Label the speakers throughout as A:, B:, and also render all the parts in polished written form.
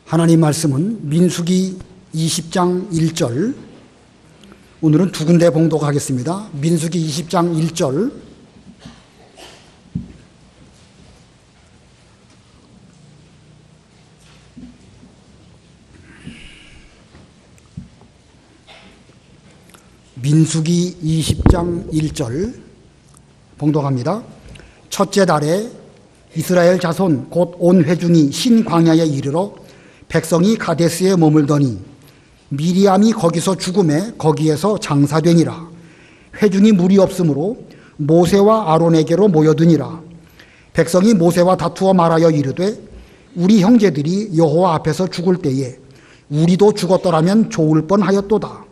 A: 하나님 말씀은 민수기 20장 1절, 오늘은 두 군데 봉독하겠습니다. 민수기 20장 1절, 민수기 20장 1절 봉독합니다. 첫째 달에 이스라엘 자손 곧 온 회중이 신광야에 이르러 백성이 가데스에 머물더니 미리암이 거기서 죽음에 거기에서 장사되니라. 회중이 물이 없으므로 모세와 아론에게로 모여드니라. 백성이 모세와 다투어 말하여 이르되 우리 형제들이 여호와 앞에서 죽을 때에 우리도 죽었더라면 좋을 뻔하였도다.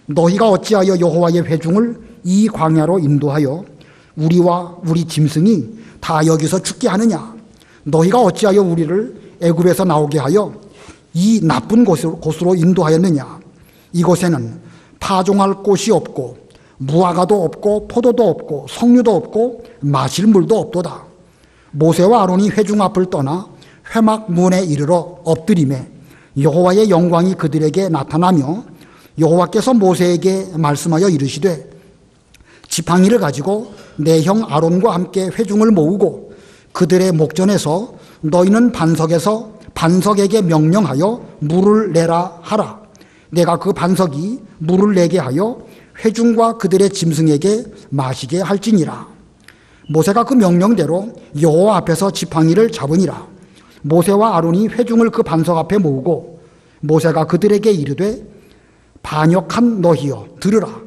A: 너희가 어찌하여 여호와의 회중을 이 광야로 인도하여 우리와 우리 짐승이 다 여기서 죽게 하느냐? 너희가 어찌하여 우리를 애굽에서 나오게 하여 이 나쁜 곳으로 인도하였느냐? 이곳에는 파종할 곳이 없고 무화과도 없고 포도도 없고 석류도 없고 마실 물도 없도다. 모세와 아론이 회중 앞을 떠나 회막 문에 이르러 엎드리매 여호와의 영광이 그들에게 나타나며 여호와께서 모세에게 말씀하여 이르시되 지팡이를 가지고 내 형 아론과 함께 회중을 모으고 그들의 목전에서 너희는 반석에게 명령하여 물을 내라 하라. 내가 그 반석이 물을 내게 하여 회중과 그들의 짐승에게 마시게 할지니라. 모세가 그 명령대로 여호와 앞에서 지팡이를 잡으니라. 모세와 아론이 회중을 그 반석 앞에 모으고 모세가 그들에게 이르되 반역한 너희여 들으라.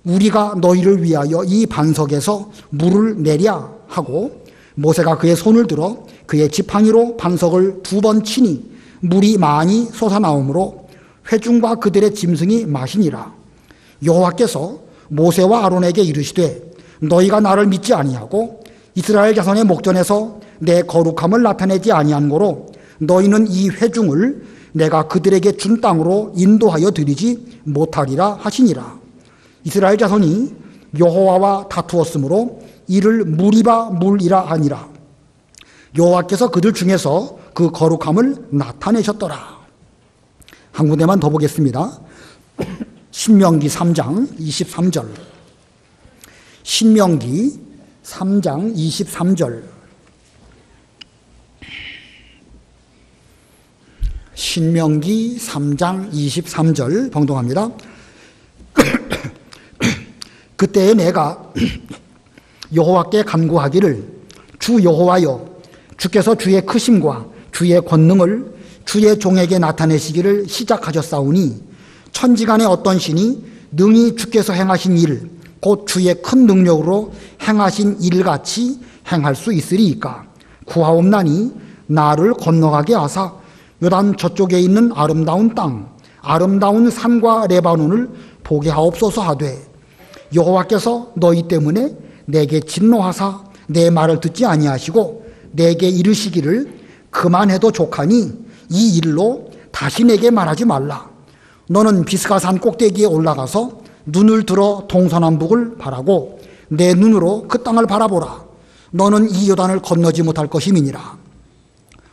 A: 우리가 너희를 위하여 이 반석에서 물을 내랴 하고 모세가 그의 손을 들어 그의 지팡이로 반석을 2번 치니 물이 많이 솟아나오므로 회중과 그들의 짐승이 마시니라. 여호와께서 모세와 아론에게 이르시되 너희가 나를 믿지 아니하고 이스라엘 자손의 목전에서 내 거룩함을 나타내지 아니한 고로 너희는 이 회중을 내가 그들에게 준 땅으로 인도하여 드리지 못하리라 하시니라. 이스라엘 자손이 여호와와 다투었으므로 이를 무리바 물이라 하니라. 여호와께서 그들 중에서 그 거룩함을 나타내셨더라. 한 군데만 더 보겠습니다. 신명기 3장 23절. 신명기 3장 23절. 신명기 3장 23절 봉독합니다. 그때에 내가 여호와께 간구하기를 주 여호와여 주께서 주의 크심과 주의 권능을 주의 종에게 나타내시기를 시작하셨사오니 천지간에 어떤 신이 능히 주께서 행하신 일 곧 주의 큰 능력으로 행하신 일같이 행할 수 있으리이까. 구하옵나니 나를 건너가게 하사 요단 저쪽에 있는 아름다운 땅 아름다운 산과 레바논을 보게 하옵소서 하되 여호와께서 너희 때문에 내게 진노하사 내 말을 듣지 아니하시고 내게 이르시기를 그만해도 족하니 이 일로 다시 내게 말하지 말라. 너는 비스가산 꼭대기에 올라가서 눈을 들어 동서남북을 바라고 내 눈으로 그 땅을 바라보라. 너는 이 요단을 건너지 못할 것임이니라.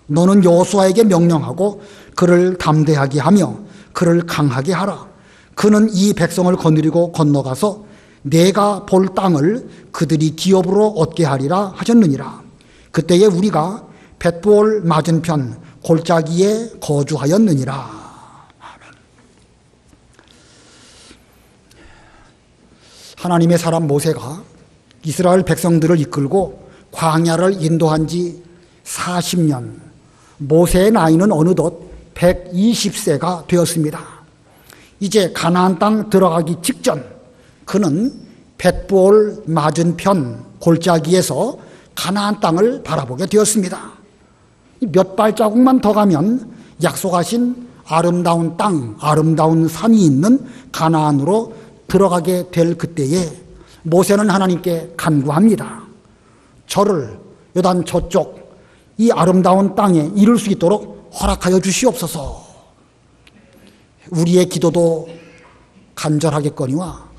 A: 너는 여호수아에게 명령하고 그를 담대하게 하며 그를 강하게 하라. 그는 이 백성을 거느리고 건너가서 내가 볼 땅을 그들이 기업으로 얻게 하리라 하셨느니라. 그때에 우리가 벳볼 맞은편 골짜기에 거주하였느니라. 하나님의 사람 모세가 이스라엘 백성들을 이끌고 광야를 인도한 지 40년, 모세의 나이는 어느덧 120세가 되었습니다. 이제 가나안 땅 들어가기 직전 그는 벳볼 맞은편 골짜기에서 가나안 땅을 바라보게 되었습니다. 몇 발자국만 더 가면 약속하신 아름다운 땅, 아름다운 산이 있는 가나안으로 들어가게 될 그때에 모세는 하나님께 간구합니다. 저를 요단 저쪽 이 아름다운 땅에 이룰 수 있도록 허락하여 주시옵소서. 우리의 기도도 간절하겠거니와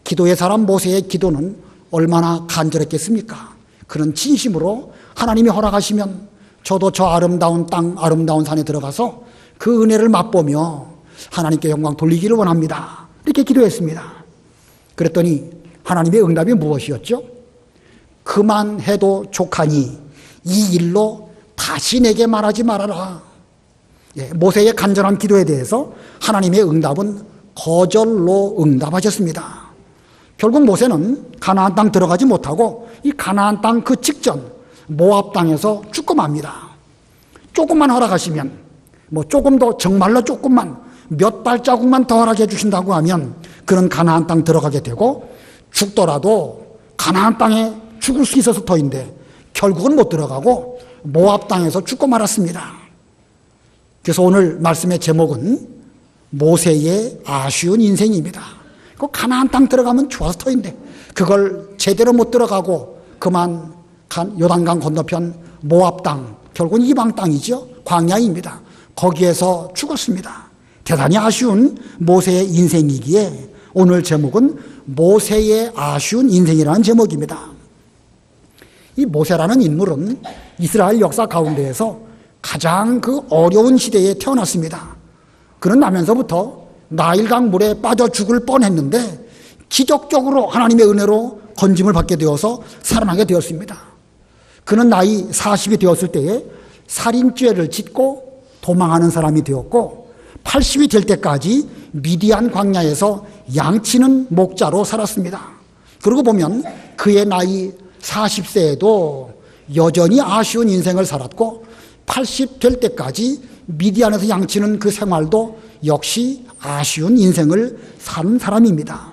A: 기도의 사람 모세의 기도는 얼마나 간절했겠습니까? 그는 진심으로 하나님이 허락하시면 저도 저 아름다운 땅, 아름다운 산에 들어가서 그 은혜를 맛보며 하나님께 영광 돌리기를 원합니다. 이렇게 기도했습니다. 그랬더니 하나님의 응답이 무엇이었죠? 그만해도 족하니 이 일로 다시 내게 말하지 말아라. 모세의 간절한 기도에 대해서 하나님의 응답은 거절로 응답하셨습니다. 결국 모세는 가나안 땅 들어가지 못하고 이 가나안 땅 그 직전 모압 땅에서 죽고 맙니다. 조금만 허락하시면, 조금 더, 정말로 조금만, 몇 발자국만 더 허락해 주신다고 하면 그는 가나안 땅 들어가게 되고, 죽더라도 가나안 땅에 죽을 수 있어서 터인데 결국은 못 들어가고 모압 땅에서 죽고 말았습니다. 그래서 오늘 말씀의 제목은 모세의 아쉬운 인생입니다. 그 가나안 땅 들어가면 좋아서 터인데 그걸 제대로 못 들어가고 그만 요단강 건너편 모압 땅, 결국은 이방 땅이죠. 광야입니다. 거기에서 죽었습니다. 대단히 아쉬운 모세의 인생이기에 오늘 제목은 모세의 아쉬운 인생이라는 제목입니다. 이 모세라는 인물은 이스라엘 역사 가운데에서 가장 그 어려운 시대에 태어났습니다. 그는 나면서부터 나일강 물에 빠져 죽을 뻔했는데 기적적으로 하나님의 은혜로 건짐을 받게 되어서 살아나게 되었습니다. 그는 나이 40이 되었을 때에 살인죄를 짓고 도망하는 사람이 되었고 80이 될 때까지 미디안 광야에서 양치는 목자로 살았습니다. 그러고 보면 그의 나이 40세에도 여전히 아쉬운 인생을 살았고 80 될 때까지 미디안에서 양치는 그 생활도 역시 아쉬운 인생을 산 사람입니다.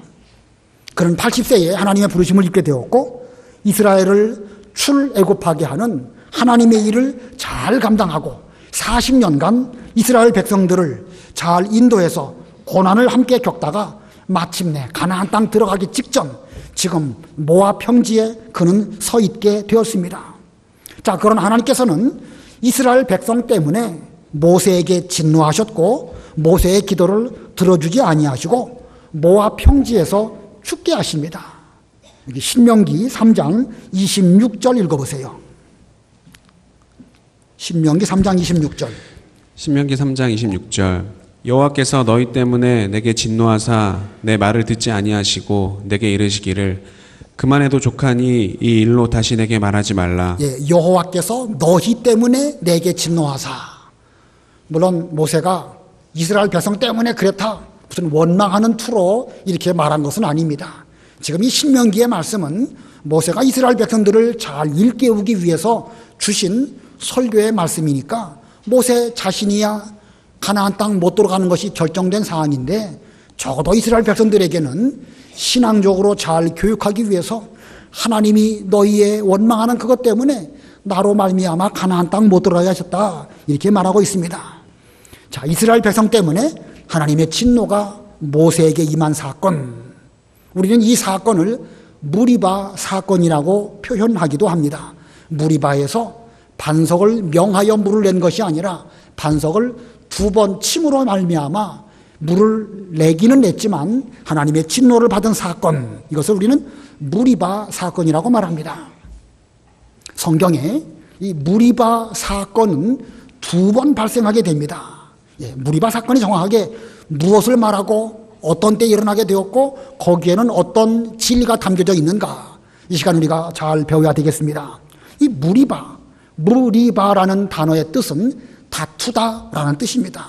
A: 그는 80세에 하나님의 부르심을 입게 되었고 이스라엘을 출애굽하게 하는 하나님의 일을 잘 감당하고 40년간 이스라엘 백성들을 잘 인도해서 고난을 함께 겪다가 마침내 가나안 땅 들어가기 직전 지금 모압 평지에 그는 서 있게 되었습니다. 자, 그런 하나님께서는 이스라엘 백성 때문에 모세에게 진노하셨고 모세의 기도를 들어주지 아니하시고 모압 평지에서 죽게 하십니다. 여기 신명기 3장 26절 읽어보세요. 신명기 3장 26절.
B: 신명기 3장 26절. 여호와께서 너희 때문에 내게 진노하사 내 말을 듣지 아니하시고 내게 이르시기를 그만해도 족하니 이 일로 다시 내게 말하지 말라.
A: 여호와께서 너희 때문에 내게 진노하사. 물론 모세가 이스라엘 백성 때문에 그랬다 무슨 원망하는 투로 이렇게 말한 것은 아닙니다. 지금 이 신명기의 말씀은 모세가 이스라엘 백성들을 잘 일깨우기 위해서 주신 설교의 말씀이니까 모세 자신이야 가나안 땅 못 들어가는 것이 결정된 사항인데 적어도 이스라엘 백성들에게는 신앙적으로 잘 교육하기 위해서 하나님이 너희의 원망하는 그것 때문에 나로 말미암아 가나안 땅 못 들어가게 하셨다 이렇게 말하고 있습니다. 자, 이스라엘 백성 때문에 하나님의 진노가 모세에게 임한 사건, 우리는 이 사건을 무리바 사건이라고 표현하기도 합니다. 무리바에서 반석을 명하여 물을 낸 것이 아니라 반석을 2번 침으로 말미암아 물을 내기는 냈지만 하나님의 진노를 받은 사건, 이것을 우리는 무리바 사건이라고 말합니다. 성경에 이 무리바 사건은 2번 발생하게 됩니다. 무리바 사건이 정확하게 무엇을 말하고 어떤 때 일어나게 되었고 거기에는 어떤 진리가 담겨져 있는가, 이 시간 우리가 잘 배워야 되겠습니다. 이 무리바라는 단어의 뜻은 다투다라는 뜻입니다.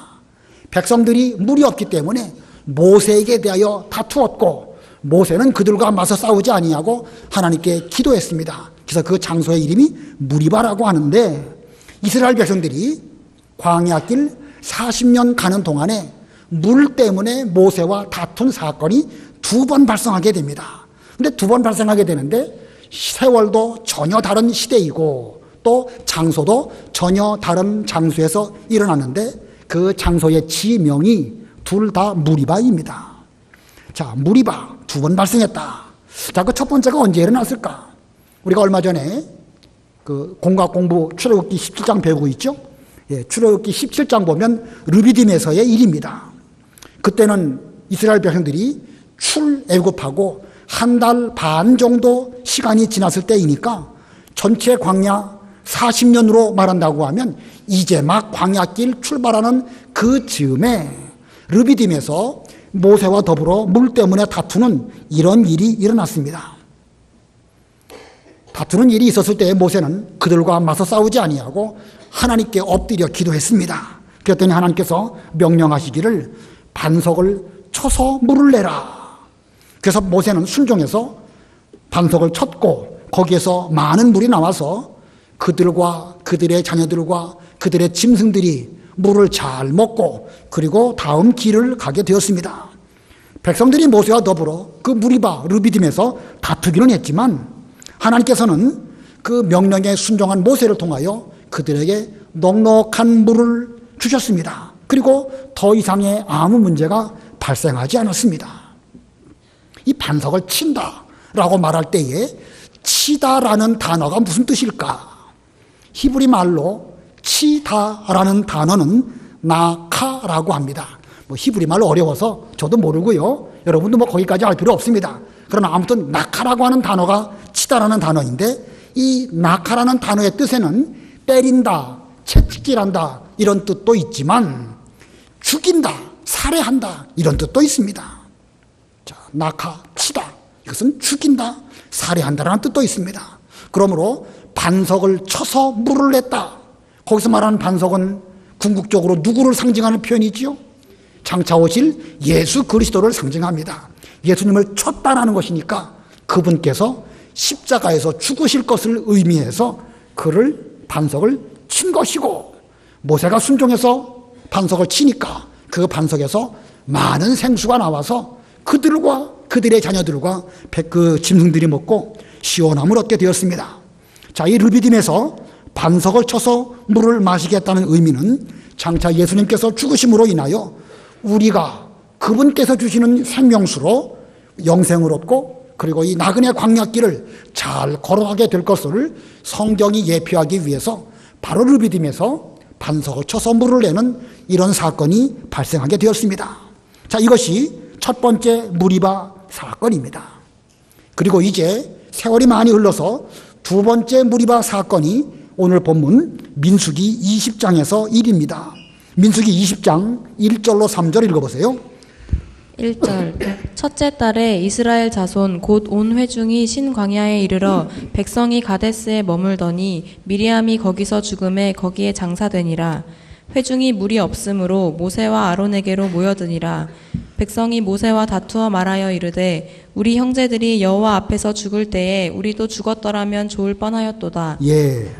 A: 백성들이 물이 없기 때문에 모세에게 대하여 다투었고 모세는 그들과 맞서 싸우지 아니하고 하나님께 기도했습니다. 그래서 그 장소의 이름이 무리바라고 하는데 이스라엘 백성들이 광야길 40년 가는 동안에 물 때문에 모세와 다툰 사건이 2번 발생하게 됩니다. 근데 2번 발생하게 되는데 세월도 전혀 다른 시대이고 또 장소도 전혀 다른 장소에서 일어났는데 그 장소의 지명이 둘 다 무리바입니다. 자, 무리바 2번 발생했다. 자, 그 첫 번째가 언제 일어났을까? 우리가 얼마 전에 그 공각 공부 출애굽기 17장 배우고 있죠? 출애굽기 17장 보면 르비딤에서의 일입니다. 그때는 이스라엘 백성들이 출애굽하고 1달 반 정도 시간이 지났을 때이니까 전체 광야 40년으로 말한다고 하면 이제 막 광야길 출발하는 그 즈음에 르비딤에서 모세와 더불어 물 때문에 다투는 이런 일이 일어났습니다. 다투는 일이 있었을 때 모세는 그들과 맞서 싸우지 아니하고 하나님께 엎드려 기도했습니다. 그랬더니 하나님께서 명령하시기를 반석을 쳐서 물을 내라. 그래서 모세는 순종해서 반석을 쳤고 거기에서 많은 물이 나와서 그들과 그들의 자녀들과 그들의 짐승들이 물을 잘 먹고 그리고 다음 길을 가게 되었습니다. 백성들이 모세와 더불어 그 무리바 르비딤에서 다투기는 했지만 하나님께서는 그 명령에 순종한 모세를 통하여 그들에게 넉넉한 물을 주셨습니다. 그리고 더 이상의 아무 문제가 발생하지 않았습니다. 이 반석을 친다라고 말할 때에 치다라는 단어가 무슨 뜻일까? 히브리 말로 치다라는 단어는 나카라고 합니다. 히브리 말로 어려워서 저도 모르고요. 여러분도 거기까지 알 필요 없습니다. 그러나 아무튼 나카라고 하는 단어가 치다라는 단어인데 이 나카라는 단어의 뜻에는 때린다, 채찍질한다 이런 뜻도 있지만 죽인다, 살해한다 이런 뜻도 있습니다. 자, 나카, 치다 이것은 죽인다, 살해한다라는 뜻도 있습니다. 그러므로 반석을 쳐서 물을 냈다. 거기서 말하는 반석은 궁극적으로 누구를 상징하는 표현이지요? 장차 오실 예수 그리스도를 상징합니다. 예수님을 쳤다라는 것이니까 그분께서 십자가에서 죽으실 것을 의미해서 그를 반석을 친 것이고 모세가 순종해서 반석을 치니까 그 반석에서 많은 생수가 나와서 그들과 그들의 자녀들과 그 짐승들이 먹고 시원함을 얻게 되었습니다. 자, 이 르비딤에서 반석을 쳐서 물을 마시겠다는 의미는 장차 예수님께서 죽으심으로 인하여 우리가 그분께서 주시는 생명수로 영생을 얻고 그리고 이 나그네 광야길을 잘 걸어가게 될 것을 성경이 예표하기 위해서 바로 르비딤에서 반석을 쳐서 물을 내는 이런 사건이 발생하게 되었습니다. 자, 이것이 첫 번째 무리바 사건입니다. 그리고 이제 세월이 많이 흘러서 두 번째 무리바 사건이 오늘 본문 민수기 20장에서 1입니다. 민수기 20장 1절로 3절 읽어보세요.
C: 1절 첫째 달에 이스라엘 자손 곧 온 회중이 신광야에 이르러 백성이 가데스에 머물더니 미리암이 거기서 죽음에 거기에 장사되니라. 회중이 물이 없으므로 모세와 아론에게로 모여드니라. 백성이 모세와 다투어 말하여 이르되 우리 형제들이 여호와 앞에서 죽을 때에 우리도 죽었더라면 좋을 뻔하였도다.
A: 예,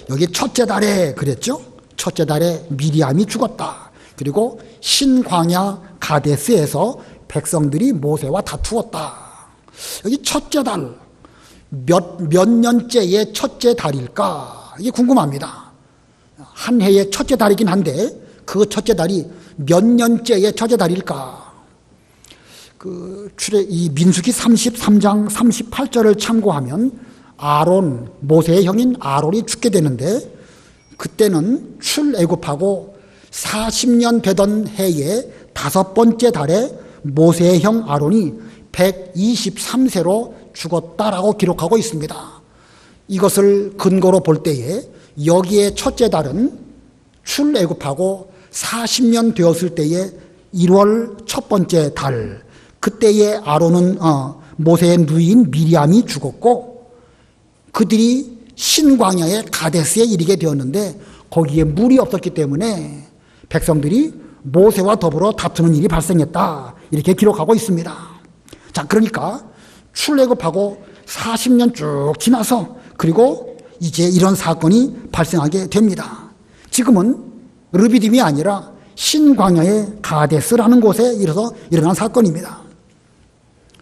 A: 여기 첫째 달에 그랬죠? 첫째 달에 미리암이 죽었다. 그리고 신광야 가데스에서 백성들이 모세와 다투었다. 여기 첫째 달, 몇 년째의 첫째 달일까? 이게 궁금합니다. 한 해의 첫째 달이긴 한데 그 첫째 달이 몇 년째의 첫째 달일까? 이 민수기 33장 38절을 참고하면 아론, 모세의 형인 아론이 죽게 되는데 그때는 출애굽하고 40년 되던 해의 다섯 번째 달에 모세의 형 아론이 123세로 죽었다라고 기록하고 있습니다. 이것을 근거로 볼 때에 여기에 첫째 달은 출애굽하고 40년 되었을 때의 1월 첫 번째 달, 그때의 아론은 모세의 누이인 미리암이 죽었고 그들이 신광야의 가데스에 이르게 되었는데 거기에 물이 없었기 때문에 백성들이 모세와 더불어 다투는 일이 발생했다. 이렇게 기록하고 있습니다. 자, 그러니까 출애굽하고 40년 쭉 지나서 그리고 이제 이런 사건이 발생하게 됩니다. 지금은 르비딤이 아니라 신광야의 가데스라는 곳에 이르러서 일어난 사건입니다.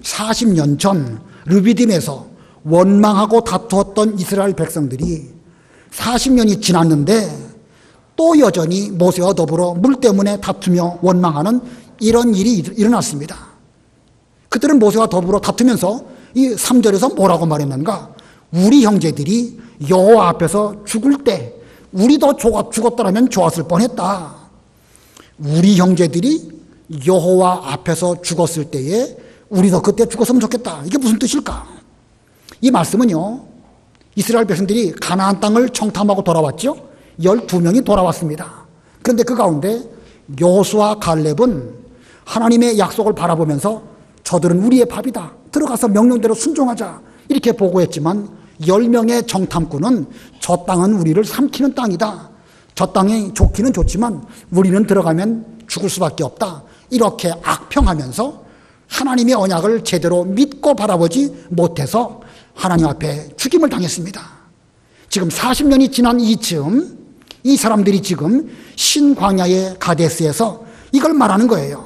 A: 40년 전 르비딤에서 원망하고 다투었던 이스라엘 백성들이 40년이 지났는데 또 여전히 모세와 더불어 물 때문에 다투며 원망하는 이런 일이 일어났습니다. 그들은 모세와 더불어 다투면서 이 3절에서 뭐라고 말했는가? 우리 형제들이 여호와 앞에서 죽을 때 우리도 죽었더라면 좋았을 뻔했다. 우리 형제들이 여호와 앞에서 죽었을 때에 우리도 그때 죽었으면 좋겠다. 이게 무슨 뜻일까? 이 말씀은요, 이스라엘 백성들이 가나안 땅을 청탐하고 돌아왔죠. 12명이 돌아왔습니다. 그런데 그 가운데 여호수아 갈렙은 하나님의 약속을 바라보면서 저들은 우리의 밥이다, 들어가서 명령대로 순종하자, 이렇게 보고했지만 10명의 정탐꾼은 저 땅은 우리를 삼키는 땅이다, 저 땅이 좋기는 좋지만 우리는 들어가면 죽을 수밖에 없다, 이렇게 악평하면서 하나님의 언약을 제대로 믿고 바라보지 못해서 하나님 앞에 죽임을 당했습니다. 지금 40년이 지난 이쯤 이 사람들이 지금 신광야의 가데스에서 이걸 말하는 거예요.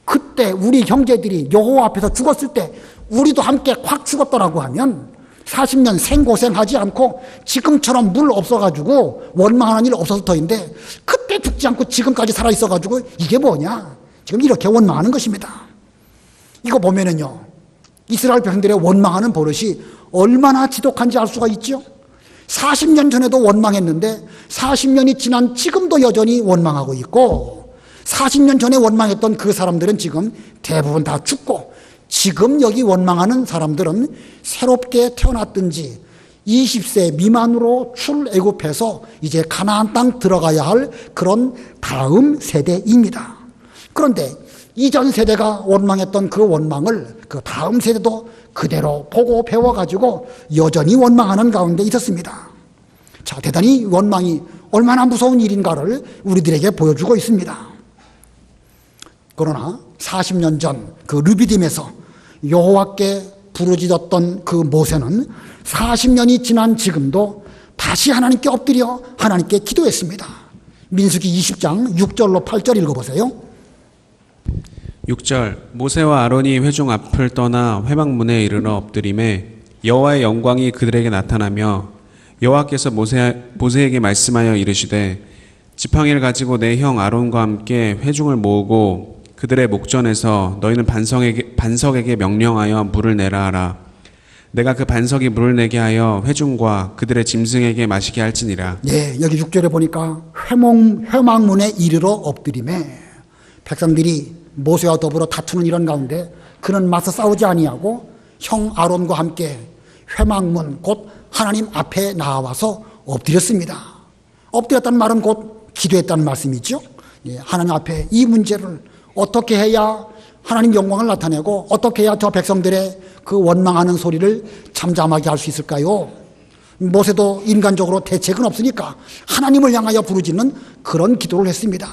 A: 그때 우리 형제들이 여호와 앞에서 죽었을 때 우리도 함께 확 죽었더라고 하면 40년 생고생하지 않고 지금처럼 물 없어가지고 원망하는 일 없어서 터인데 그때 죽지 않고 지금까지 살아있어가지고 이게 뭐냐, 지금 이렇게 원망하는 것입니다. 이거 보면은요, 이스라엘 백성들의 원망하는 버릇이 얼마나 지독한지 알 수가 있죠. 40년 전에도 원망했는데 40년이 지난 지금도 여전히 원망하고 있고, 40년 전에 원망했던 그 사람들은 지금 대부분 다 죽고, 지금 여기 원망하는 사람들은 새롭게 태어났든지 20세 미만으로 출애굽해서 이제 가나안 땅 들어가야 할 그런 다음 세대입니다. 그런데 이전 세대가 원망했던 그 원망을 그 다음 세대도 그대로 보고 배워가지고 여전히 원망하는 가운데 있었습니다. 자, 대단히 원망이 얼마나 무서운 일인가를 우리들에게 보여주고 있습니다. 그러나 40년 전 그 르비딤에서 여호와께 부르짖었던 그 모세는 40년이 지난 지금도 다시 하나님께 엎드려 하나님께 기도했습니다. 민수기 20장 6절로 8절 읽어보세요.
B: 6절 모세와 아론이 회중 앞을 떠나 회막문에 이르러 엎드림에 여호와의 영광이 그들에게 나타나며 여호와께서 모세에게 말씀하여 이르시되 지팡이를 가지고 내 형 아론과 함께 회중을 모으고 그들의 목전에서 너희는 반석에게 명령하여 물을 내라 하라. 내가 그 반석이 물을 내게 하여 회중과 그들의 짐승에게 마시게 할지니라.
A: 네, 여기 6절에 보니까 회막문에 이르러 엎드림에 백성들이 모세와 더불어 다투는 이런 가운데 그는 맞서 싸우지 아니하고 형 아론과 함께 회막문 곧 하나님 앞에 나와서 엎드렸습니다. 엎드렸다는 말은 곧 기도했다는 말씀이죠. 예, 하나님 앞에 이 문제를 어떻게 해야 하나님 영광을 나타내고 어떻게 해야 저 백성들의 그 원망하는 소리를 잠잠하게 할 수 있을까요? 모세도 인간적으로 대책은 없으니까 하나님을 향하여 부르짖는 그런 기도를 했습니다.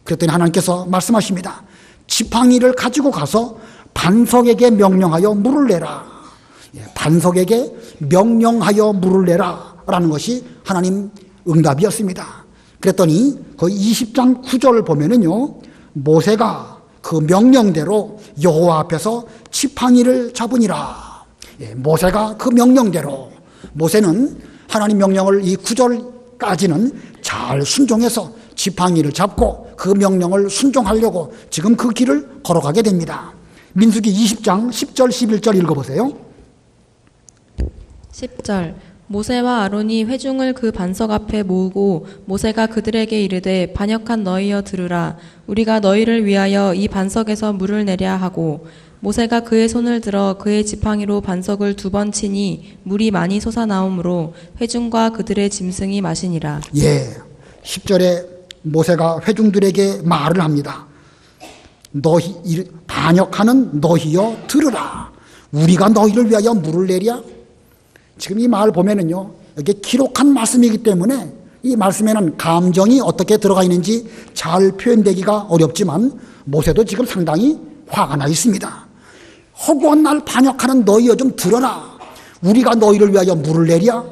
A: 그랬더니 하나님께서 말씀하십니다. 지팡이를 가지고 가서 반석에게 명령하여 물을 내라. 반석에게 명령하여 물을 내라 라는 것이 하나님 응답이었습니다. 그랬더니 그 20장 9절을 보면은요, 모세가 그 명령대로 여호와 앞에서 지팡이를 잡으니라. 모세가 그 명령대로, 모세는 하나님 명령을 이 9절까지는 잘 순종해서 지팡이를 잡고 그 명령을 순종하려고 지금 그 길을 걸어가게 됩니다. 민수기 20장 10절 11절 읽어보세요.
C: 10절 모세와 아론이 회중을 그 반석 앞에 모으고 모세가 그들에게 이르되 반역한 너희여 들으라. 우리가 너희를 위하여 이 반석에서 물을 내랴 하고 모세가 그의 손을 들어 그의 지팡이로 반석을 2번 치니 물이 많이 솟아나오므로 회중과 그들의 짐승이 마시니라.
A: 예, 10절에 모세가 회중들에게 말을 합니다. 너희 반역하는 너희여 들으라. 우리가 너희를 위하여 물을 내랴. 지금 이 말 보면은요, 이게 기록한 말씀이기 때문에 이 말씀에는 감정이 어떻게 들어가 있는지 잘 표현되기가 어렵지만 모세도 지금 상당히 화가 나 있습니다. 허구한 날 반역하는 너희여 좀 들어라. 우리가 너희를 위하여 물을 내랴.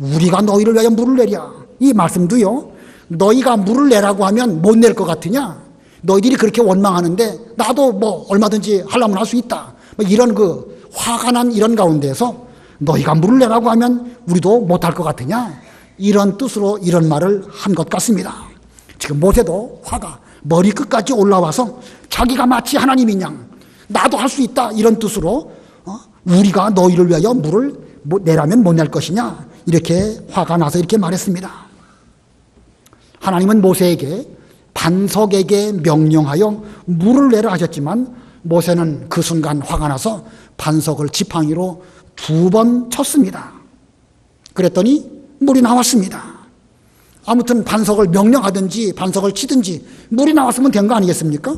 A: 우리가 너희를 위하여 물을 내랴. 이 말씀도요, 너희가 물을 내라고 하면 못 낼 것 같으냐? 너희들이 그렇게 원망하는데 나도 뭐 얼마든지 하려면 할 수 있다. 뭐 이런 그 화가 난 이런 가운데서 너희가 물을 내라고 하면 우리도 못할 것 같으냐? 이런 뜻으로 이런 말을 한 것 같습니다. 지금 모세도 화가 머리끝까지 올라와서 자기가 마치 하나님인 양 나도 할 수 있다 이런 뜻으로 우리가 너희를 위하여 물을 내라면 못 낼 것이냐 이렇게 화가 나서 이렇게 말했습니다. 하나님은 모세에게 반석에게 명령하여 물을 내라 하셨지만 모세는 그 순간 화가 나서 반석을 지팡이로 2번 쳤습니다. 그랬더니 물이 나왔습니다. 아무튼 반석을 명령하든지 반석을 치든지 물이 나왔으면 된 거 아니겠습니까?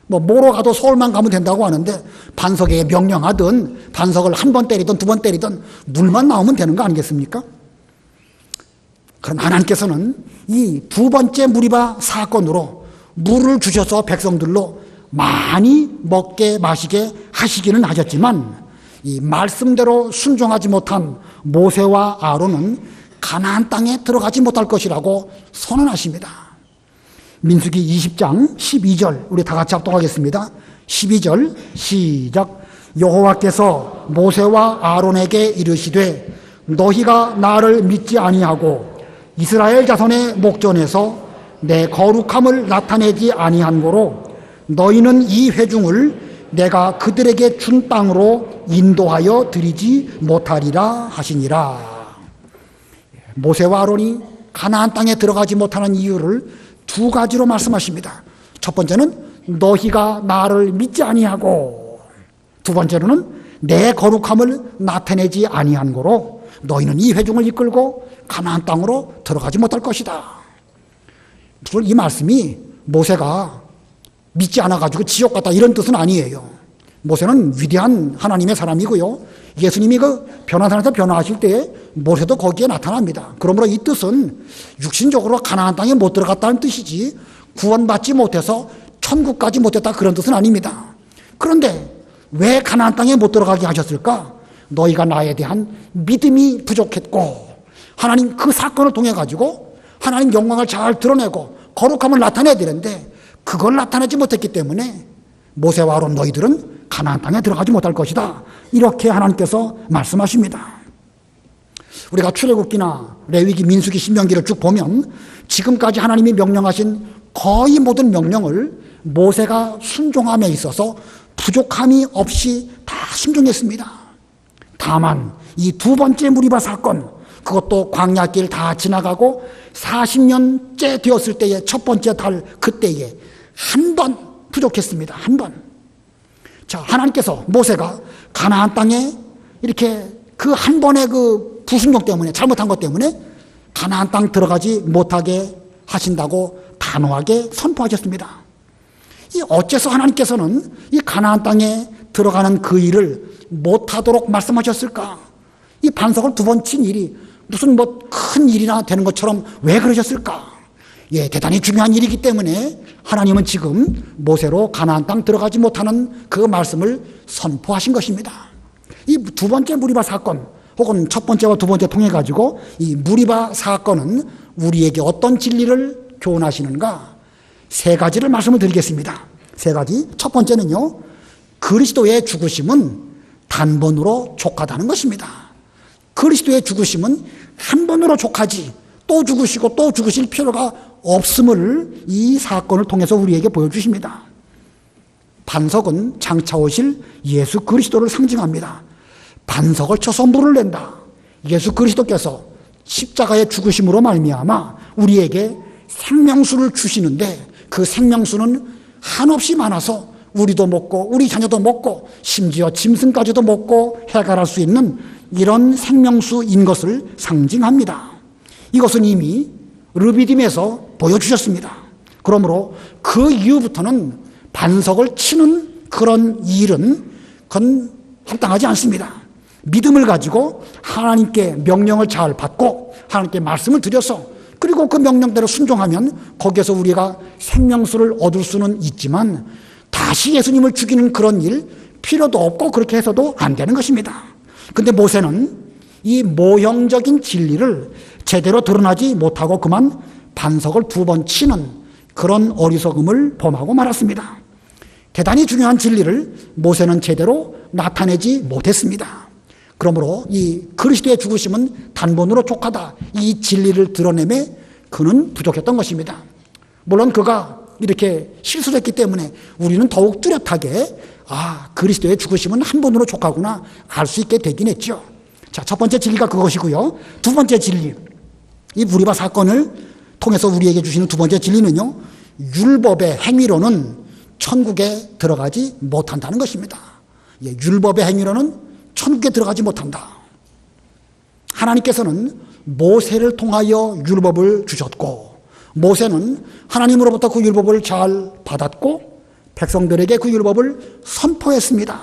A: 뭐로 가도 서울만 가면 된다고 하는데 반석에 명령하든 반석을 한 번 때리든 두 번 때리든 물만 나오면 되는 거 아니겠습니까? 그럼 하나님께서는 이 두 번째 무리바 사건으로 물을 주셔서 백성들로 많이 먹게 마시게 하시기는 하셨지만 이 말씀대로 순종하지 못한 모세와 아론은 가나안 땅에 들어가지 못할 것이라고 선언하십니다. 민수기 20장 12절 우리 다 같이 합독하겠습니다. 12절 시작. 여호와께서 모세와 아론에게 이르시되 너희가 나를 믿지 아니하고 이스라엘 자손의 목전에서 내 거룩함을 나타내지 아니한 고로 너희는 이 회중을 내가 그들에게 준 땅으로 인도하여 드리지 못하리라 하시니라. 모세와 아론이 가나안 땅에 들어가지 못하는 이유를 두 가지로 말씀하십니다. 첫 번째는 너희가 나를 믿지 아니하고, 두 번째로는 내 거룩함을 나타내지 아니한 고로 너희는 이 회중을 이끌고 가나안 땅으로 들어가지 못할 것이다. 이 말씀이 모세가 믿지 않아가지고 지옥 갔다 이런 뜻은 아니에요. 모세는 위대한 하나님의 사람이고요. 예수님이 그 변화산에서 변화하실 때에 모세도 거기에 나타납니다. 그러므로 이 뜻은 육신적으로 가나안 땅에 못 들어갔다는 뜻이지 구원받지 못해서 천국까지 못했다 그런 뜻은 아닙니다. 그런데 왜 가나안 땅에 못 들어가게 하셨을까? 너희가 나에 대한 믿음이 부족했고 하나님 그 사건을 통해 가지고 하나님 영광을 잘 드러내고 거룩함을 나타내야 되는데 그걸 나타내지 못했기 때문에 모세와 아론 너희들은 가나안 땅에 들어가지 못할 것이다. 이렇게 하나님께서 말씀하십니다. 우리가 출애굽기나 레위기, 민수기, 신명기를 쭉 보면 지금까지 하나님이 명령하신 거의 모든 명령을 모세가 순종함에 있어서 부족함이 없이 다 순종했습니다. 다만 이 두 번째 무리바 사건, 그것도 광야길 다 지나가고 40년째 되었을 때의 첫 번째 달 그때에 한 번 부족했습니다. 한 번. 자, 하나님께서 모세가 가나안 땅에 이렇게 그 한 번의 그 불순종 때문에 잘못한 것 때문에 가나안 땅 들어가지 못하게 하신다고 단호하게 선포하셨습니다. 이 어째서 하나님께서는 이 가나안 땅에 들어가는 그 일을 못하도록 말씀하셨을까? 이 반석을 두 번 친 일이 무슨 뭐 큰 일이나 되는 것처럼 왜 그러셨을까? 예, 대단히 중요한 일이기 때문에 하나님은 지금 모세로 가나안 땅 들어가지 못하는 그 말씀을 선포하신 것입니다. 이 두 번째 무리바 사건 혹은 첫 번째와 두 번째 통해 가지고 이 무리바 사건은 우리에게 어떤 진리를 교훈하시는가? 세 가지를 말씀을 드리겠습니다. 세 가지. 첫 번째는요, 그리스도의 죽으심은 단번으로 족하다는 것입니다. 그리스도의 죽으심은 한 번으로 족하지 또 죽으시고 또 죽으실 필요가 없음을 이 사건을 통해서 우리에게 보여주십니다. 반석은 장차 오실 예수 그리스도를 상징합니다. 반석을 쳐서 물을 낸다. 예수 그리스도께서 십자가의 죽으심으로 말미암아 우리에게 생명수를 주시는데 그 생명수는 한없이 많아서 우리도 먹고 우리 자녀도 먹고 심지어 짐승까지도 먹고 해결할 수 있는 이런 생명수인 것을 상징합니다. 이것은 이미 르비딤에서 보여주셨습니다. 그러므로 그 이후부터는 반석을 치는 그런 일은 그건 합당하지 않습니다. 믿음을 가지고 하나님께 명령을 잘 받고 하나님께 말씀을 드려서 그리고 그 명령대로 순종하면 거기에서 우리가 생명수를 얻을 수는 있지만 다시 예수님을 죽이는 그런 일 필요도 없고 그렇게 해서도 안 되는 것입니다. 근데 모세는 이 모형적인 진리를 제대로 드러나지 못하고 그만 반석을 두 번 치는 그런 어리석음을 범하고 말았습니다. 대단히 중요한 진리를 모세는 제대로 나타내지 못했습니다. 그러므로 이 그리스도의 죽으심은 단번으로 족하다. 이 진리를 드러내매 그는 부족했던 것입니다. 물론 그가 이렇게 실수를 했기 때문에 우리는 더욱 뚜렷하게 그리스도의 죽으심은 한 번으로 족하구나 알 수 있게 되긴 했죠. 자, 첫 번째 진리가 그것이고요. 두 번째 진리, 이 무리바 사건을 통해서 우리에게 주시는 두 번째 진리는요, 율법의 행위로는 천국에 들어가지 못한다는 것입니다. 예, 율법의 행위로는 천국에 들어가지 못한다. 하나님께서는 모세를 통하여 율법을 주셨고, 모세는 하나님으로부터 그 율법을 잘 받았고 백성들에게 그 율법을 선포했습니다.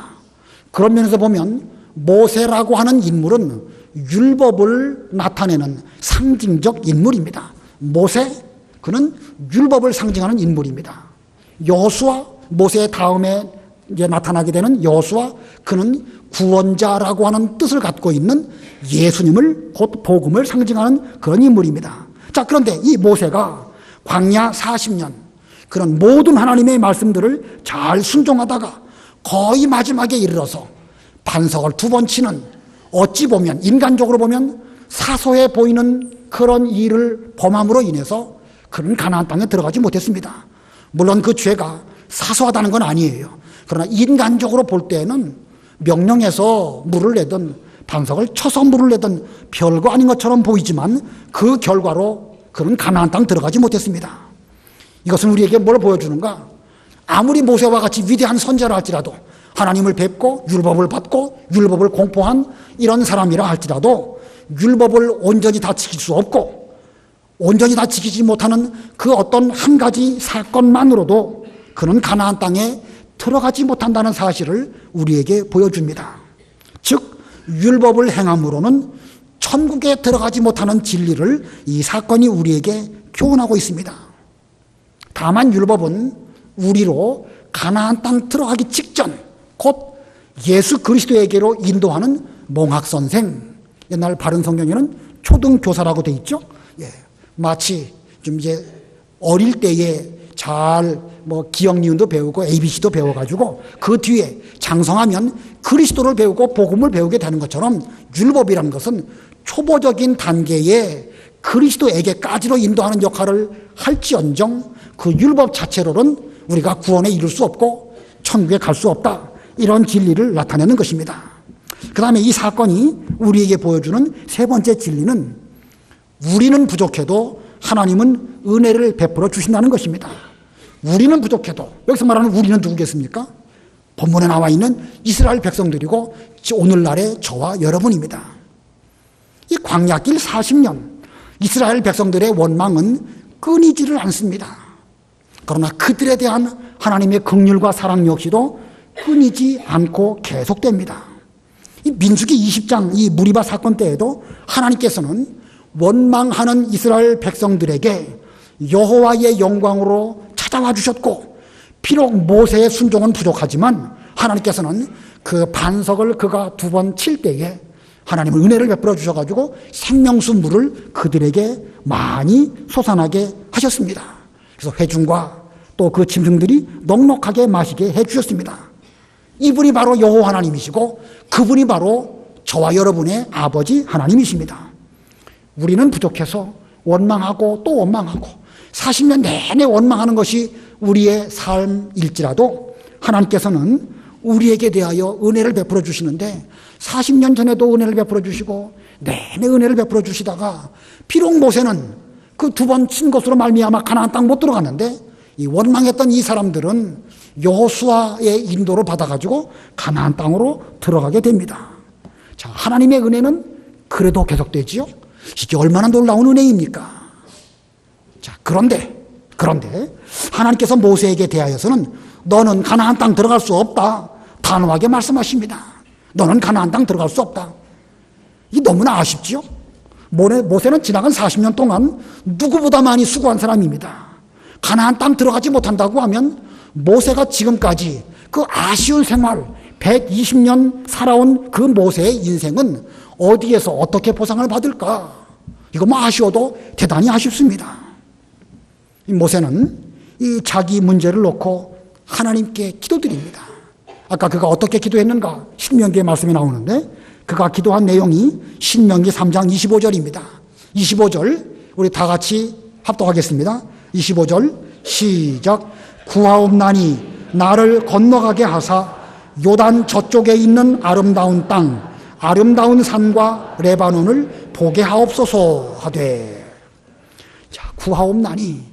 A: 그런 면에서 보면 모세라고 하는 인물은 율법을 나타내는 상징적 인물입니다. 모세, 그는 율법을 상징하는 인물입니다. 여호수아, 모세 다음에 이제 나타나게 되는 여호수아, 그는 구원자라고 하는 뜻을 갖고 있는 예수님을, 곧 복음을 상징하는 그런 인물입니다. 자, 그런데 이 모세가 광야 40년 그런 모든 하나님의 말씀들을 잘 순종하다가 거의 마지막에 이르러서 반석을 2번 치는, 어찌 보면 인간적으로 보면 사소해 보이는 그런 일을 범함으로 인해서 그는 가나안 땅에 들어가지 못했습니다. 물론 그 죄가 사소하다는 건 아니에요. 그러나 인간적으로 볼 때는 명령해서 물을 내든 반석을 쳐서 물을 내든 별거 아닌 것처럼 보이지만 그 결과로 그는 가나안 땅 들어가지 못했습니다. 이것은 우리에게 뭘 보여주는가? 아무리 모세와 같이 위대한 선지자라 할지라도, 하나님을 뵙고 율법을 받고 율법을 공포한 이런 사람이라 할지라도 율법을 온전히 다 지킬 수 없고 온전히 다 지키지 못하는 그 어떤 한 가지 사건만으로도 그는 가나안 땅에 들어가지 못한다는 사실을 우리에게 보여줍니다. 즉 율법을 행함으로는 천국에 들어가지 못하는 진리를 이 사건이 우리에게 교훈하고 있습니다. 다만 율법은 우리로 가나안 땅 들어가기 직전, 곧 예수 그리스도에게로 인도하는 몽학선생, 옛날 바른 성경에는 초등교사라고 돼 있죠. 예, 마치 좀 이제 어릴 때에 잘 기억 니은도 배우고 ABC도 배워가지고 그 뒤에 장성하면 그리스도를 배우고 복음을 배우게 되는 것처럼 율법이라는 것은 초보적인 단계에 그리스도에게까지로 인도하는 역할을 할지언정 그 율법 자체로는 우리가 구원에 이룰 수 없고 천국에 갈 수 없다, 이런 진리를 나타내는 것입니다. 그 다음에 이 사건이 우리에게 보여주는 세 번째 진리는 우리는 부족해도 하나님은 은혜를 베풀어 주신다는 것입니다. 우리는 부족해도, 여기서 말하는 우리는 누구겠습니까? 본문에 나와 있는 이스라엘 백성들이고 오늘날의 저와 여러분입니다. 이 광야길 40년 이스라엘 백성들의 원망은 끊이지를 않습니다. 그러나 그들에 대한 하나님의 긍휼과 사랑 역시도 끊이지 않고 계속됩니다. 이 민수기 20장 이 무리바 사건 때에도 하나님께서는 원망하는 이스라엘 백성들에게 여호와의 영광으로 찾아와 주셨고, 비록 모세의 순종은 부족하지만 하나님께서는 그 반석을 그가 2번 칠 때에 하나님은 은혜를 베풀어 주셔가지고 생명수 물을 그들에게 많이 솟아나게 하셨습니다. 그래서 회중과 또 그 짐승들이 넉넉하게 마시게 해주셨습니다. 이분이 바로 여호와 하나님이시고 그분이 바로 저와 여러분의 아버지 하나님이십니다. 우리는 부족해서 원망하고 또 원망하고 40년 내내 원망하는 것이 우리의 삶일지라도 하나님께서는 우리에게 대하여 은혜를 베풀어 주시는데 40년 전에도 은혜를 베풀어 주시고 내내 은혜를 베풀어 주시다가 비록 모세는 그 2번 친 것으로 말미암아 가나안 땅 못 들어갔는데 이 원망했던 이 사람들은 여호수아의 인도를 받아가지고 가나안 땅으로 들어가게 됩니다. 자, 하나님의 은혜는 그래도 계속되지요. 이게 얼마나 놀라운 은혜입니까? 자, 그런데 하나님께서 모세에게 대하여서는 너는 가나안 땅 들어갈 수 없다, 단호하게 말씀하십니다. 너는 가나안 땅 들어갈 수 없다. 이 너무나 아쉽지요. 모세는 지나간 40년 동안 누구보다 많이 수고한 사람입니다. 가나안 땅 들어가지 못한다고 하면 모세가 지금까지 그 아쉬운 생활 120년 살아온 그 모세의 인생은 어디에서 어떻게 보상을 받을까? 이거 아쉬워도 대단히 아쉽습니다. 이 모세는 이 자기 문제를 놓고 하나님께 기도드립니다. 아까 그가 어떻게 기도했는가? 신명기의 말씀이 나오는데 그가 기도한 내용이 신명기 3장 25절입니다. 25절 우리 다 같이 합독하겠습니다. 25절 시작. 구하옵나니 나를 건너가게 하사 요단 저쪽에 있는 아름다운 땅, 아름다운 산과 레바논을 보게 하옵소서 하되. 자, 구하옵나니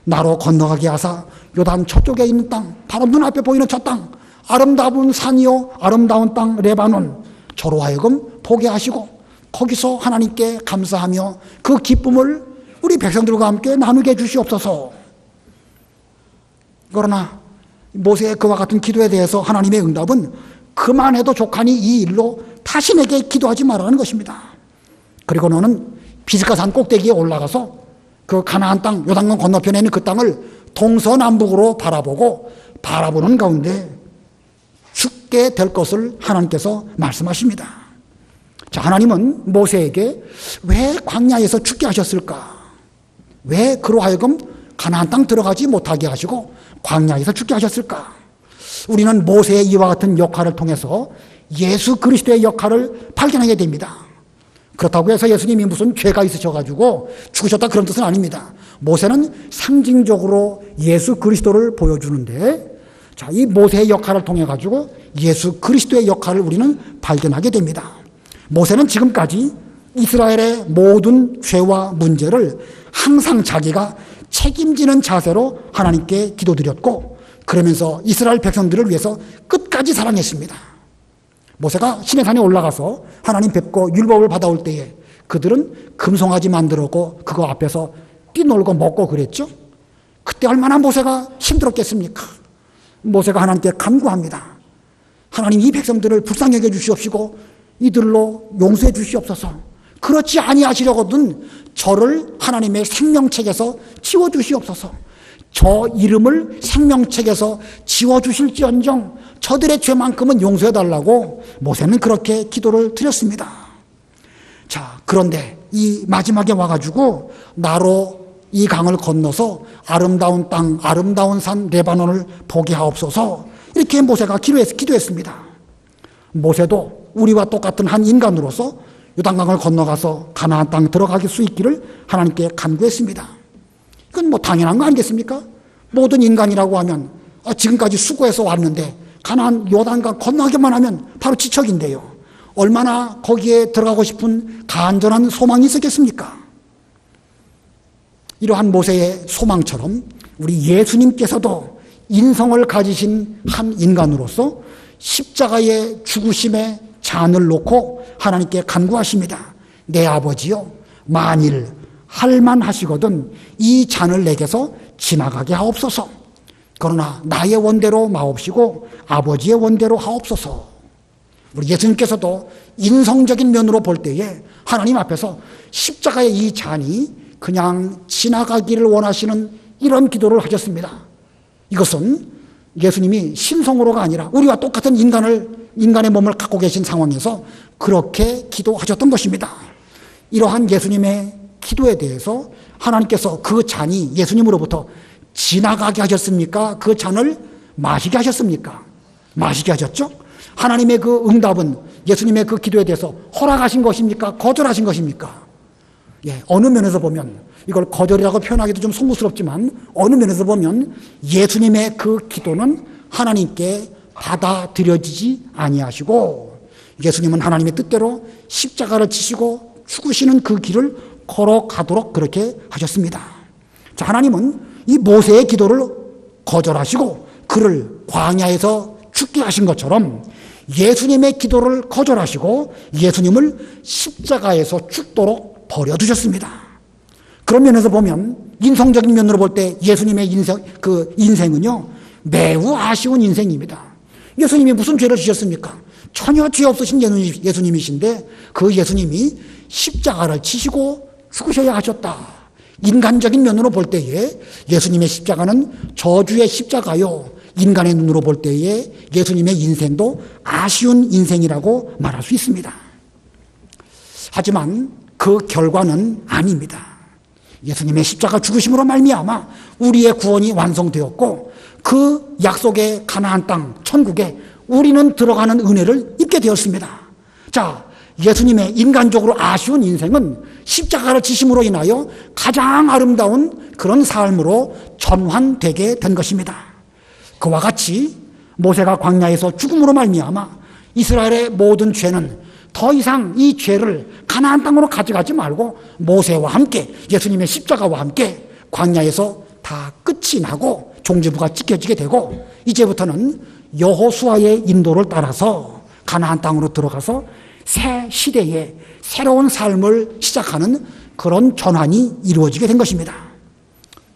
A: 나로 건너가게 하사 요단 저쪽에 있는 땅, 바로 눈앞에 보이는 저 땅, 아름다운 산이요 아름다운 땅 레바논, 저로 하여금 보게 하시고 거기서 하나님께 감사하며 그 기쁨을 우리 백성들과 함께 나누게 해주시옵소서. 그러나 모세의 그와 같은 기도에 대해서 하나님의 응답은 그만해도 족하니 이 일로 다시 내게 기도하지 말라는 것입니다. 그리고 너는 비스가산 꼭대기에 올라가서 그 가나안 땅 요단강 건너편에 있는 그 땅을 동서남북으로 바라보는 가운데 죽게 될 것을 하나님께서 말씀하십니다. 자, 하나님은 모세에게 왜 광야에서 죽게 하셨을까? 왜 그로 하여금 가나안 땅 들어가지 못하게 하시고 광야에서 죽게 하셨을까? 우리는 모세의 이와 같은 역할을 통해서 예수 그리스도의 역할을 발견하게 됩니다. 그렇다고 해서 예수님이 무슨 죄가 있으셔가지고 죽으셨다 그런 뜻은 아닙니다. 모세는 상징적으로 예수 그리스도를 보여주는데, 자, 이 모세의 역할을 통해 가지고 예수 그리스도의 역할을 우리는 발견하게 됩니다. 모세는 지금까지 이스라엘의 모든 죄와 문제를 항상 자기가 책임지는 자세로 하나님께 기도드렸고, 그러면서 이스라엘 백성들을 위해서 끝까지 사랑했습니다. 모세가 시내산에 올라가서 하나님 뵙고 율법을 받아올 때에 그들은 금송아지 만들었고 그거 앞에서 뛰놀고 먹고 그랬죠. 그때 얼마나 모세가 힘들었겠습니까? 모세가 하나님께 간구합니다. 하나님, 이 백성들을 불쌍히 여겨 주시옵시고 이들로 용서해 주시옵소서. 그렇지 아니하시려거든 저를 하나님의 생명책에서 지워주시옵소서. 저 이름을 생명책에서 지워주실지언정 저들의 죄만큼은 용서해달라고 모세는 그렇게 기도를 드렸습니다. 자, 그런데 이 마지막에 와가지고 나로 이 강을 건너서 아름다운 땅, 아름다운 산 레바논을 보게 하옵소서, 이렇게 모세가 기도했습니다. 모세도 우리와 똑같은 한 인간으로서 요단강을 건너가서 가나안 땅 들어갈 수 있기를 하나님께 간구했습니다. 이건 뭐 당연한 거 아니겠습니까? 모든 인간이라고 하면 지금까지 수고해서 왔는데 가나안 요단강 건너기만 하면 바로 지척인데요. 얼마나 거기에 들어가고 싶은 간절한 소망이 있었겠습니까? 이러한 모세의 소망처럼 우리 예수님께서도 인성을 가지신 한 인간으로서 십자가의 죽으심의 잔을 놓고 하나님께 간구하십니다. 내 아버지요, 만일 할만하시거든 이 잔을 내게서 지나가게 하옵소서. 그러나 나의 원대로 마옵시고 아버지의 원대로 하옵소서. 우리 예수님께서도 인성적인 면으로 볼 때에 하나님 앞에서 십자가의 이 잔이 그냥 지나가기를 원하시는 이런 기도를 하셨습니다. 이것은 예수님이 신성으로가 아니라 우리와 똑같은 인간의 몸을 갖고 계신 상황에서 그렇게 기도하셨던 것입니다. 이러한 예수님의 기도에 대해서 하나님께서 그 잔이 예수님으로부터 지나가게 하셨습니까? 그 잔을 마시게 하셨습니까? 마시게 하셨죠? 하나님의 그 응답은 예수님의 그 기도에 대해서 허락하신 것입니까? 거절하신 것입니까? 예, 어느 면에서 보면 이걸 거절이라고 표현하기도 좀 송구스럽지만 어느 면에서 보면 예수님의 그 기도는 하나님께 받아들여지지 아니하시고 예수님은 하나님의 뜻대로 십자가를 지시고 죽으시는 그 길을 걸어가도록 그렇게 하셨습니다. 자, 하나님은 이 모세의 기도를 거절하시고 그를 광야에서 죽게 하신 것처럼 예수님의 기도를 거절하시고 예수님을 십자가에서 죽도록 버려두셨습니다. 그런 면에서 보면 인성적인 면으로 볼 때 예수님의 인생은요 매우 아쉬운 인생입니다. 예수님이 무슨 죄를 지셨습니까? 전혀 죄 없으신 예수님이신데 그 예수님이 십자가를 지시고 죽으셔야 하셨다. 인간적인 면으로 볼 때에 예수님의 십자가는 저주의 십자가요, 인간의 눈으로 볼 때에 예수님의 인생도 아쉬운 인생이라고 말할 수 있습니다. 하지만 그 결과는 아닙니다. 예수님의 십자가 죽으심으로 말미암아 우리의 구원이 완성되었고 그 약속의 가나안 땅 천국에 우리는 들어가는 은혜를 입게 되었습니다. 자, 예수님의 인간적으로 아쉬운 인생은 십자가를 지심으로 인하여 가장 아름다운 그런 삶으로 전환되게 된 것입니다. 그와 같이 모세가 광야에서 죽음으로 말미암아 이스라엘의 모든 죄는 더 이상 이 죄를 가나안 땅으로 가져가지 말고 모세와 함께 예수님의 십자가와 함께 광야에서 다 끝이 나고 종지부가 찍혀지게 되고 이제부터는 여호수아의 인도를 따라서 가나안 땅으로 들어가서 새 시대에 새로운 삶을 시작하는 그런 전환이 이루어지게 된 것입니다.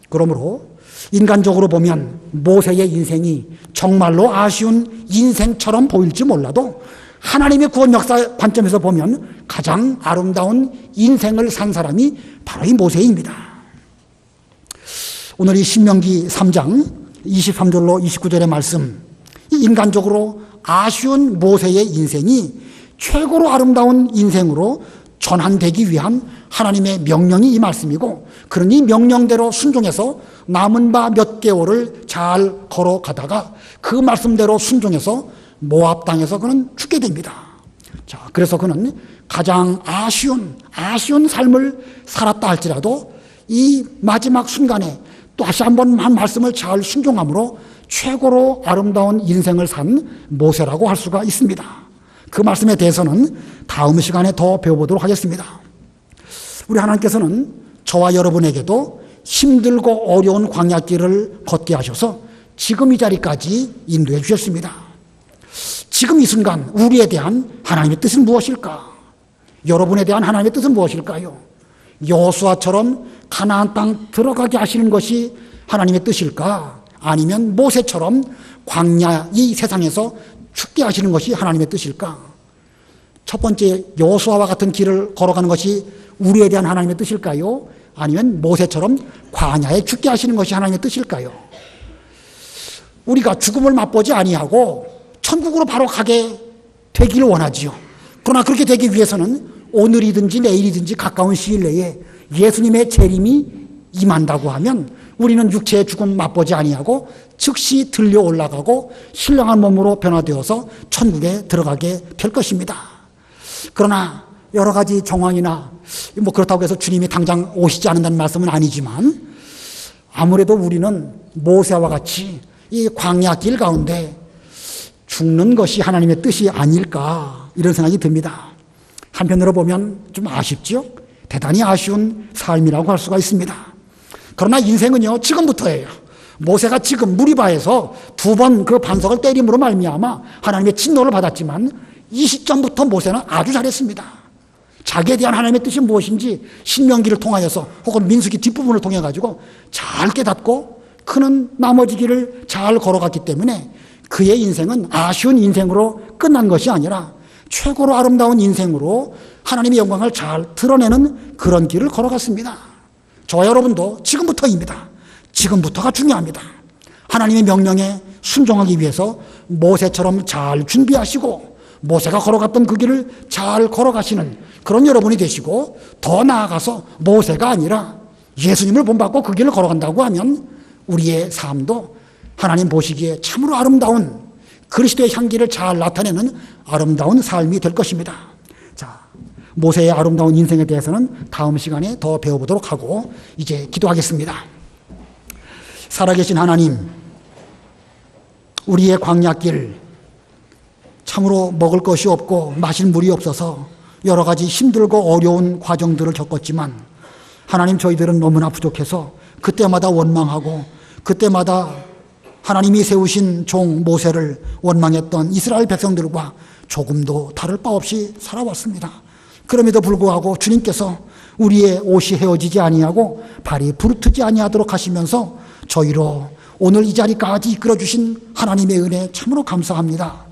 A: 그러므로 인간적으로 보면 모세의 인생이 정말로 아쉬운 인생처럼 보일지 몰라도 하나님의 구원 역사 관점에서 보면 가장 아름다운 인생을 산 사람이 바로 이 모세입니다. 오늘 이 신명기 3장 23절로 29절의 말씀, 이 인간적으로 아쉬운 모세의 인생이 최고로 아름다운 인생으로 전환되기 위한 하나님의 명령이 이 말씀이고, 그런 이 명령대로 순종해서 남은 바 몇 개월을 잘 걸어가다가 그 말씀대로 순종해서 모압 땅에서 그는 죽게 됩니다. 자, 그래서 그는 가장 아쉬운 삶을 살았다 할지라도 이 마지막 순간에 또 다시 한번 한 말씀을 잘 순종함으로 최고로 아름다운 인생을 산 모세라고 할 수가 있습니다. 그 말씀에 대해서는 다음 시간에 더 배워보도록 하겠습니다. 우리 하나님께서는 저와 여러분에게도 힘들고 어려운 광야길을 걷게 하셔서 지금 이 자리까지 인도해 주셨습니다. 지금 이 순간 우리에 대한 하나님의 뜻은 무엇일까? 여러분에 대한 하나님의 뜻은 무엇일까요? 여호수아처럼 가나안 땅 들어가게 하시는 것이 하나님의 뜻일까? 아니면 모세처럼 광야 이 세상에서 죽게 하시는 것이 하나님의 뜻일까? 첫 번째 여호수아와 같은 길을 걸어가는 것이 우리에 대한 하나님의 뜻일까요? 아니면 모세처럼 광야에 죽게 하시는 것이 하나님의 뜻일까요? 우리가 죽음을 맛보지 아니하고 천국으로 바로 가게 되기를 원하지요. 그러나 그렇게 되기 위해서는 오늘이든지 내일이든지 가까운 시일 내에 예수님의 재림이 임한다고 하면 우리는 육체의 죽음 맛보지 아니하고 즉시 들려 올라가고 신령한 몸으로 변화되어서 천국에 들어가게 될 것입니다. 그러나 여러 가지 정황이나 그렇다고 해서 주님이 당장 오시지 않는다는 말씀은 아니지만 아무래도 우리는 모세와 같이 이 광야길 가운데 죽는 것이 하나님의 뜻이 아닐까 이런 생각이 듭니다. 한편으로 보면 좀 아쉽죠? 대단히 아쉬운 삶이라고 할 수가 있습니다. 그러나 인생은요 지금부터예요. 모세가 지금 무리바에서 2번 그 반석을 때림으로 말미암아 하나님의 진노를 받았지만 이 시점부터 모세는 아주 잘했습니다. 자기에 대한 하나님의 뜻이 무엇인지 신명기를 통하여서 혹은 민수기 뒷부분을 통해 가지고 잘 깨닫고 그는 나머지 길을 잘 걸어갔기 때문에 그의 인생은 아쉬운 인생으로 끝난 것이 아니라 최고로 아름다운 인생으로 하나님의 영광을 잘 드러내는 그런 길을 걸어갔습니다. 저와 여러분도 지금부터입니다. 지금부터가 중요합니다. 하나님의 명령에 순종하기 위해서 모세처럼 잘 준비하시고 모세가 걸어갔던 그 길을 잘 걸어가시는 그런 여러분이 되시고, 더 나아가서 모세가 아니라 예수님을 본받고 그 길을 걸어간다고 하면 우리의 삶도 하나님 보시기에 참으로 아름다운 그리스도의 향기를 잘 나타내는 아름다운 삶이 될 것입니다. 자, 모세의 아름다운 인생에 대해서는 다음 시간에 더 배워보도록 하고 이제 기도하겠습니다. 살아계신 하나님, 우리의 광야길 참으로 먹을 것이 없고 마실 물이 없어서 여러 가지 힘들고 어려운 과정들을 겪었지만 하나님, 저희들은 너무나 부족해서 그때마다 원망하고 그때마다 하나님이 세우신 종 모세를 원망했던 이스라엘 백성들과 조금도 다를 바 없이 살아왔습니다. 그럼에도 불구하고 주님께서 우리의 옷이 헤어지지 아니하고 발이 부르트지 아니하도록 하시면서 저희로 오늘 이 자리까지 이끌어주신 하나님의 은혜 참으로 감사합니다.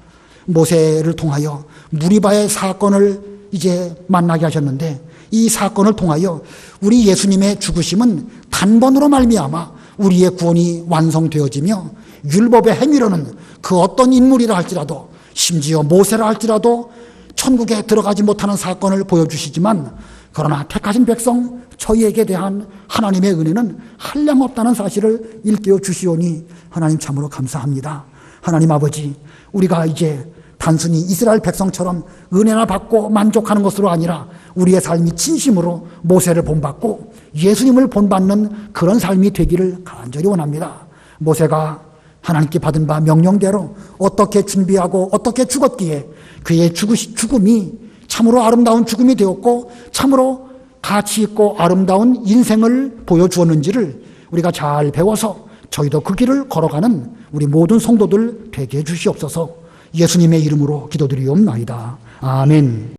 A: 모세를 통하여 무리바의 사건을 이제 만나게 하셨는데 이 사건을 통하여 우리 예수님의 죽으심은 단번으로 말미암아 우리의 구원이 완성되어지며 율법의 행위로는 그 어떤 인물이라 할지라도 심지어 모세라 할지라도 천국에 들어가지 못하는 사건을 보여주시지만 그러나 택하신 백성 저희에게 대한 하나님의 은혜는 한량없다는 사실을 일깨워 주시오니 하나님 참으로 감사합니다. 하나님 아버지, 우리가 이제 단순히 이스라엘 백성처럼 은혜나 받고 만족하는 것으로 아니라 우리의 삶이 진심으로 모세를 본받고 예수님을 본받는 그런 삶이 되기를 간절히 원합니다. 모세가 하나님께 받은 바 명령대로 어떻게 준비하고 어떻게 죽었기에 그의 죽음이 참으로 아름다운 죽음이 되었고 참으로 가치 있고 아름다운 인생을 보여주었는지를 우리가 잘 배워서 저희도 그 길을 걸어가는 우리 모든 성도들 되게 해주시옵소서. 예수님의 이름으로 기도드리옵나이다. 아멘.